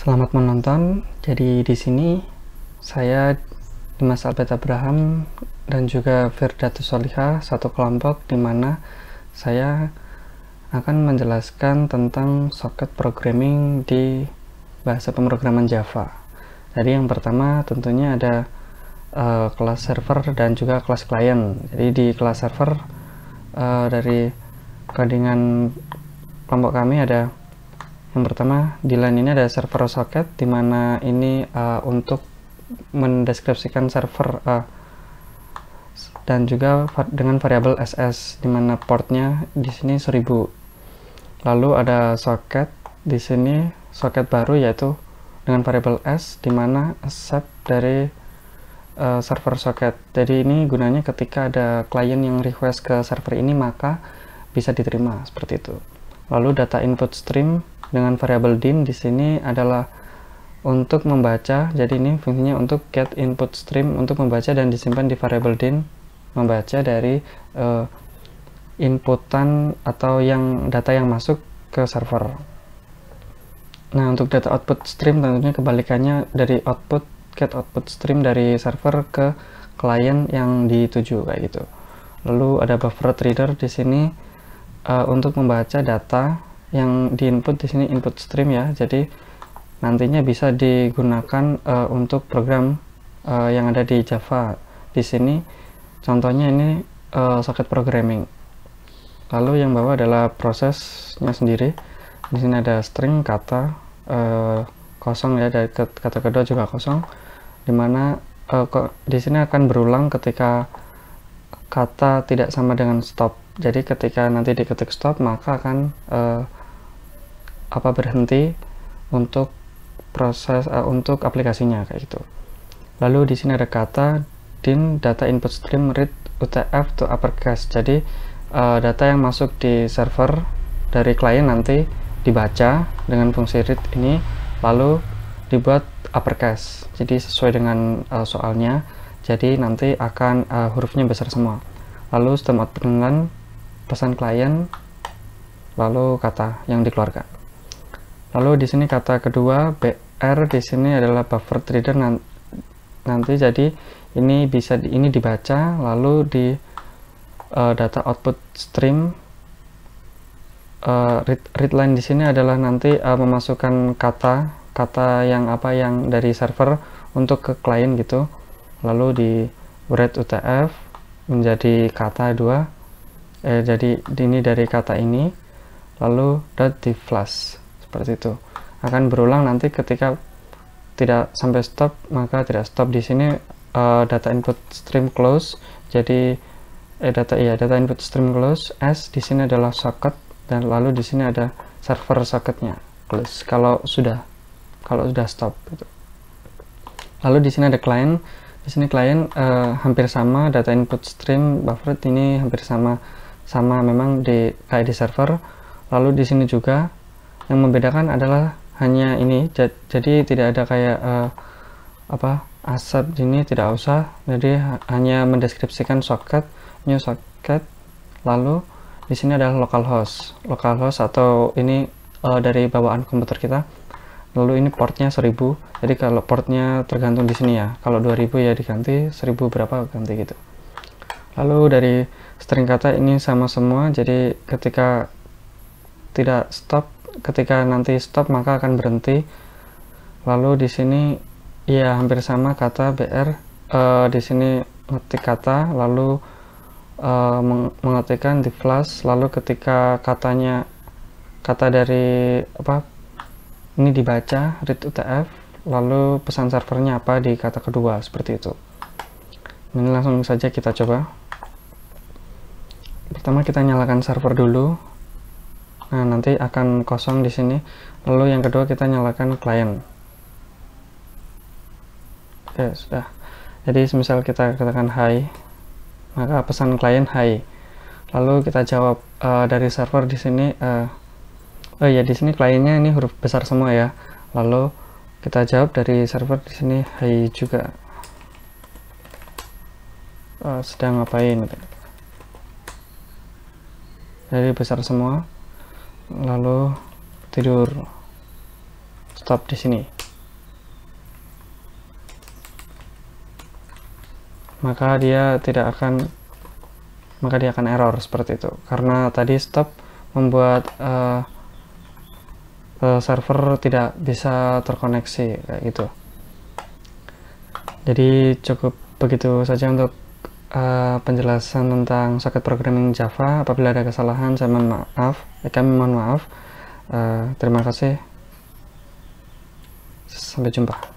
Selamat menonton. Jadi di sini saya Dimas Albert Abraham dan juga Firdatus Soliha satu kelompok di mana saya akan menjelaskan tentang soket programming di bahasa pemrograman Java. Jadi yang pertama tentunya ada kelas server dan juga kelas klien. Jadi di kelas server dari codingan kelompok kami ada yang pertama, di line ini ada server socket, dimana ini untuk mendeskripsikan server dan juga dengan variabel SS, dimana portnya di sini 1000. Lalu ada socket di sini, socket baru yaitu dengan variabel S, dimana accept dari server socket. Jadi ini gunanya ketika ada klien yang request ke server ini maka bisa diterima seperti itu. Lalu data input stream dengan variabel din di sini adalah untuk membaca. Jadi ini fungsinya untuk get input stream untuk membaca dan disimpan di variabel din, membaca dari inputan atau data yang masuk ke server. Nah, untuk data output stream tentunya kebalikannya dari get output stream dari server ke klien yang dituju kayak gitu. Lalu ada buffered reader di sini untuk membaca data yang diinput di sini input stream ya. Jadi nantinya bisa digunakan untuk program yang ada di Java. Di sini contohnya ini socket programming. Lalu yang bawah adalah prosesnya sendiri. Di sini ada string kata kosong ya, dari kata kedua juga kosong, dimana di sini akan berulang ketika kata tidak sama dengan stop. Jadi ketika nanti diketik stop maka akan berhenti untuk proses untuk aplikasinya kayak gitu. Lalu di sini ada kata din data input stream read UTF to uppercase. Jadi data yang masuk di server dari klien nanti dibaca dengan fungsi read ini lalu dibuat uppercase. Jadi sesuai dengan soalnya. Jadi nanti akan hurufnya besar semua. Lalu sistem output dengan pesan klien lalu kata yang dikeluarkan. Lalu di sini kata kedua BR di sini adalah buffered reader nanti. Jadi ini bisa ini dibaca lalu di data output stream read line di sini adalah nanti memasukkan kata yang dari server untuk ke klien gitu. Lalu di read UTF menjadi kata 2 jadi ini dari kata ini lalu dot di flash. Seperti itu akan berulang nanti ketika tidak sampai stop maka tidak stop. Di sini data input stream close. Jadi data input stream close. S di sini adalah socket dan lalu di sini ada server socketnya close kalau sudah stop gitu. Lalu di sini ada client. Di sini client hampir sama, data input stream buffered ini hampir sama memang kayak di server. Lalu di sini juga yang membedakan adalah hanya ini, jadi tidak ada kayak asap ini, tidak usah. Jadi hanya mendeskripsikan socket, new socket. Lalu di sini adalah localhost atau ini dari bawaan komputer kita. Lalu ini portnya 1000. Jadi kalau portnya tergantung di sini ya. Kalau 2000 ya diganti, 1000 berapa ganti gitu. Lalu dari string kata ini sama semua. Jadi ketika tidak stop, ketika nanti stop maka akan berhenti. Lalu di sini ya hampir sama kata BR. Di sini ngetik kata lalu mengetikkan di flash. Lalu ketika kata dari ini dibaca read UTF lalu pesan servernya apa di kata kedua seperti itu. Ini langsung saja kita coba. Pertama kita nyalakan server dulu. Nah, nanti akan kosong di sini. Lalu yang kedua kita nyalakan klien. Oke, sudah. Jadi semisal kita katakan hi, maka pesan klien hi. Lalu kita jawab dari server di sini. Oh ya, di sini kliennya ini huruf besar semua ya. Lalu kita jawab dari server di sini hi juga. Sedang ngapain? Jadi besar semua. Lalu tidur. stop di sini, maka dia akan error seperti itu, karena tadi stop membuat server tidak bisa terkoneksi kayak gitu. Jadi cukup begitu saja untuk penjelasan tentang soket programming Java. Apabila ada kesalahan saya mohon maaf, kami mohon maaf. Terima kasih, sampai jumpa.